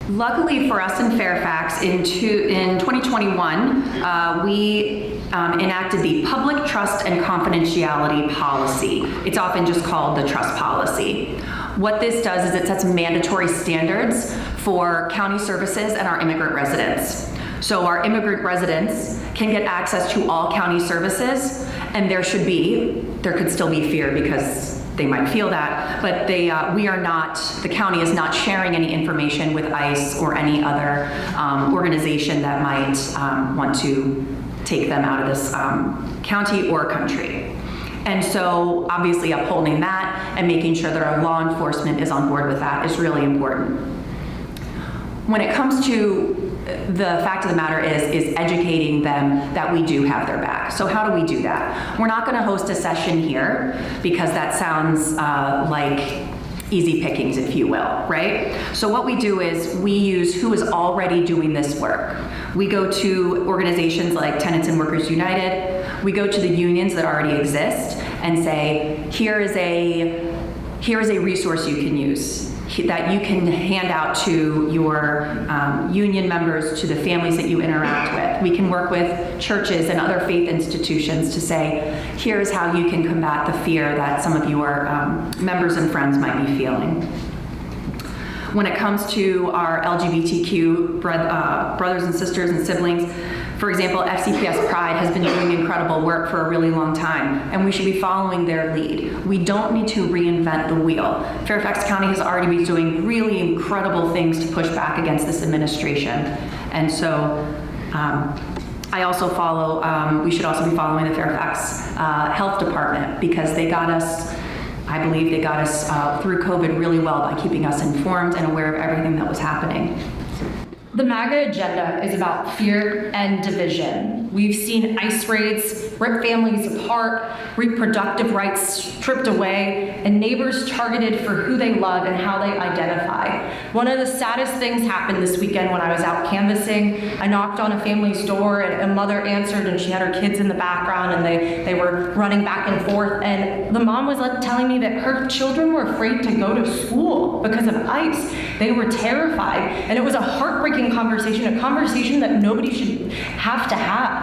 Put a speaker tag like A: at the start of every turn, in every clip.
A: Luckily for us in Fairfax, in 2021, we enacted the Public Trust and Confidentiality Policy. It's often just called the Trust Policy. What this does is it sets mandatory standards for county services and our immigrant residents. So our immigrant residents can get access to all county services, and there could still be fear because they might feel that, but the county is not sharing any information with ICE or any other organization that might want to take them out of this county or country. And so obviously upholding that and making sure that our law enforcement is on board with that is really important. When it comes to the fact of the matter is educating them that we do have their back. So how do we do that? We're not going to host a session here because that sounds like easy pickings, if you will, right? So what we do is we use who is already doing this work. We go to organizations like Tenants and Workers United. We go to the unions that already exist and say, here is a resource you can use that you can hand out to your union members, to the families that you interact with. We can work with churches and other faith institutions to say, here's how you can combat the fear that some of your members and friends might be feeling. When it comes to our LGBTQ brothers and sisters and siblings, for example, FCPS Pride has been doing incredible work for a really long time, and we should be following their lead. We don't need to reinvent the wheel. Fairfax County has already been doing really incredible things to push back against this administration. And so I also follow, we should also be following the Fairfax Health Department because they got us, I believe they got us through COVID really well by keeping us informed and aware of everything that was happening.
B: The MAGA agenda is about fear and division. We've seen ICE raids rip families apart, reproductive rights stripped away, and neighbors targeted for who they love and how they identify. One of the saddest things happened this weekend when I was out canvassing. I knocked on a family's door and a mother answered, and she had her kids in the background, and they were running back and forth, and the mom was telling me that her children were afraid to go to school because of ICE. They were terrified, and it was a heartbreaking conversation, a conversation that nobody should have to have.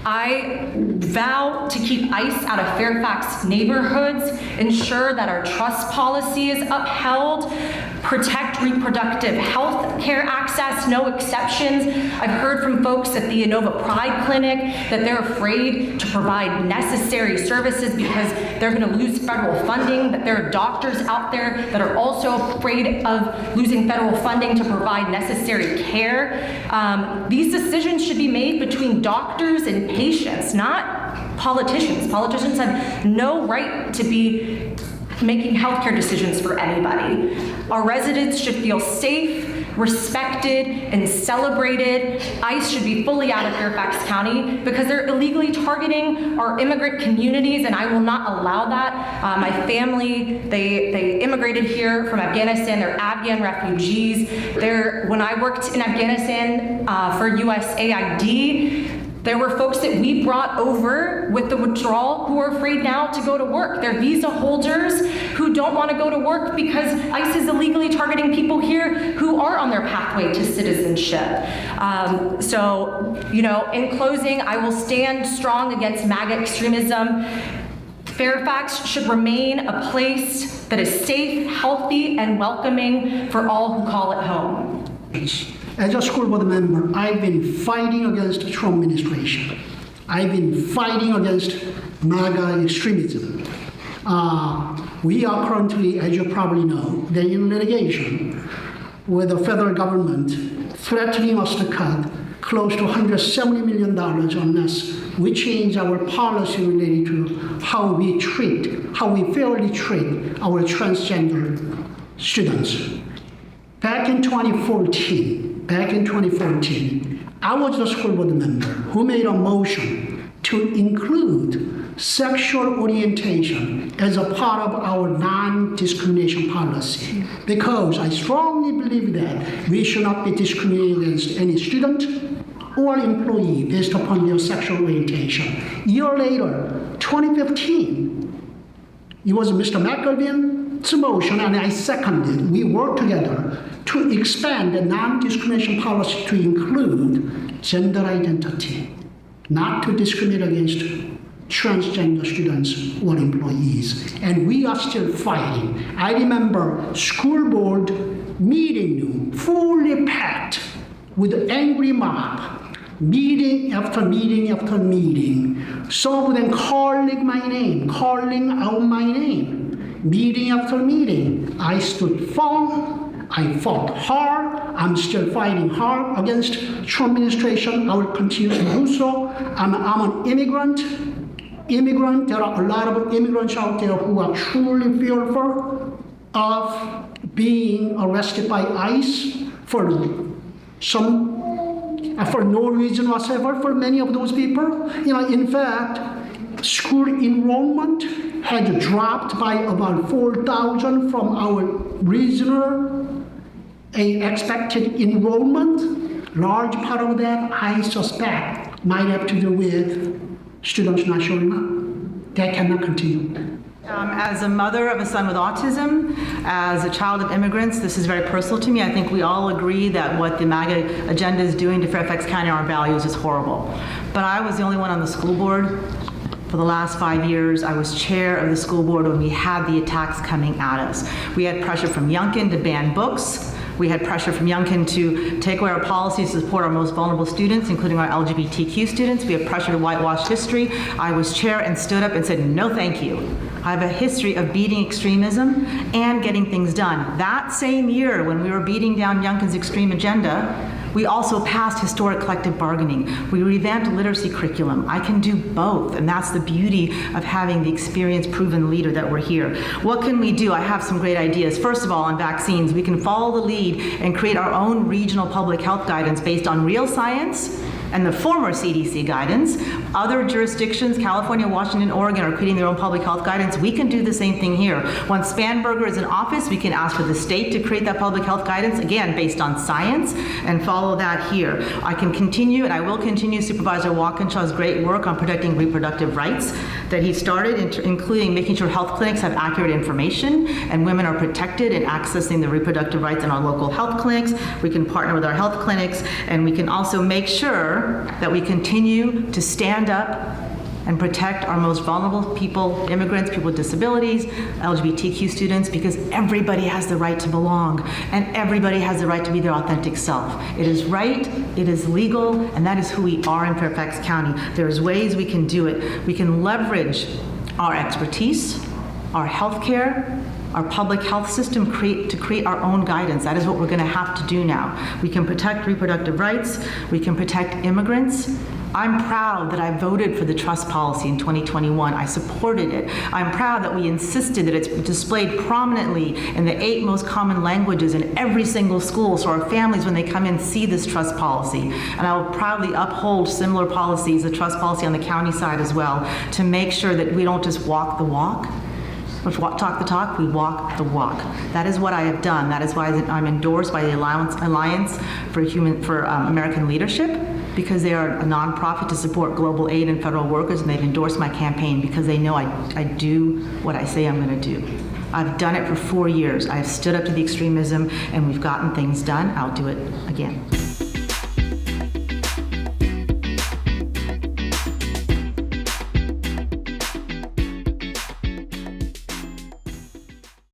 B: I vow to keep ICE out of Fairfax neighborhoods, ensure that our trust policy is upheld, protect reproductive health care access, no exceptions. I've heard from folks at the Inova Pride Clinic that they're afraid to provide necessary services because they're going to lose federal funding, that there are doctors out there that are also afraid of losing federal funding to provide necessary care. These decisions should be made between doctors and patients, not politicians. Politicians have no right to be making healthcare decisions for anybody. Our residents should feel safe, respected, and celebrated. ICE should be fully out of Fairfax County because they're illegally targeting our immigrant communities, and I will not allow that. My family, they immigrated here from Afghanistan. They're Afghan refugees. When I worked in Afghanistan for USAID, there were folks that we brought over with the withdrawal who are afraid now to go to work. They're visa holders who don't want to go to work because ICE is illegally targeting people here who are on their pathway to citizenship. In closing, I will stand strong against MAGA extremism. Fairfax should remain a place that is safe, healthy, and welcoming for all who call it home.
C: As a school board member, I've been fighting against the Trump administration. I've been fighting against MAGA extremism. We are currently, as you probably know, in litigation with the federal government threatening us to cut close to $170 million unless we change our policy related to how we fairly treat our transgender students. Back in 2014, I was the school board member who made a motion to include sexual orientation as a part of our non-discrimination policy because I strongly believe that we should not be discriminating against any student or employee based upon their sexual orientation. A year later, 2015, it was Mr. McElveen motion, and I seconded, we work together to expand the non-discrimination policy to include gender identity, not to discriminate against transgender students or employees. And we are still fighting. I remember school board meeting room fully packed with an angry mob, meeting after meeting after meeting. Some of them calling my name, calling out my name, meeting after meeting. I stood firm, I fought hard, I'm still fighting hard against Trump administration. I will continue to do so. I'm an immigrant. There are a lot of immigrants out there who are truly fearful of being arrested by ICE for no reason whatsoever. For many of those people, in fact, school enrollment had dropped by about 4,000 from our regional expected enrollment. Large part of that, I suspect, might have to do with students not showing up. That cannot continue.
D: As a mother of a son with autism, as a child of immigrants, this is very personal to me. I think we all agree that what the MAGA agenda is doing to Fairfax County and our values is horrible. But I was the only one on the school board for the last 5 years. I was chair of the school board when we had the attacks coming at us. We had pressure from Youngkin to ban books. We had pressure from Youngkin to take away our policies to support our most vulnerable students, including our LGBTQ students. We had pressure to whitewash history. I was chair and stood up and said, no, thank you. I have a history of beating extremism and getting things done. That same year, when we were beating down Youngkin's extreme agenda, we also passed historic collective bargaining. We revamped literacy curriculum. I can do both, and that's the beauty of having the experienced, proven leader that we're here. What can we do? I have some great ideas. First of all, on vaccines, we can follow the lead and create our own regional public health guidance based on real science and the former CDC guidance. Other jurisdictions, California, Washington, Oregon, are creating their own public health guidance. We can do the same thing here. Once Spanberger is in office, we can ask for the state to create that public health guidance, again, based on science, and follow that here. I can continue, and I will continue Supervisor Walkinshaw's great work on protecting reproductive rights that he started, including making sure health clinics have accurate information and women are protected in accessing the reproductive rights in our local health clinics. We can partner with our health clinics, and we can also make sure that we continue to stand up and protect our most vulnerable people, immigrants, people with disabilities, LGBTQ students, because everybody has the right to belong and everybody has the right to be their authentic self. It is right, it is legal, and that is who we are in Fairfax County. There's ways we can do it. We can leverage our expertise, our healthcare, our public health system to create our own guidance. That is what we're going to have to do now. We can protect reproductive rights. We can protect immigrants. I'm proud that I voted for the trust policy in 2021. I supported it. I'm proud that we insisted that it's displayed prominently in the 8 most common languages in every single school, so our families, when they come in, see this trust policy. And I will proudly uphold similar policies, the trust policy on the county side as well, to make sure that we don't just walk the walk, but talk the talk, we walk the walk. That is what I have done. That is why I'm endorsed by the Alliance for American Leadership, because they are a nonprofit to support global aid and federal workers, and they've endorsed my campaign because they know I do what I say I'm going to do. I've done it for 4 years. I've stood up to the extremism, and we've gotten things done. I'll do it again.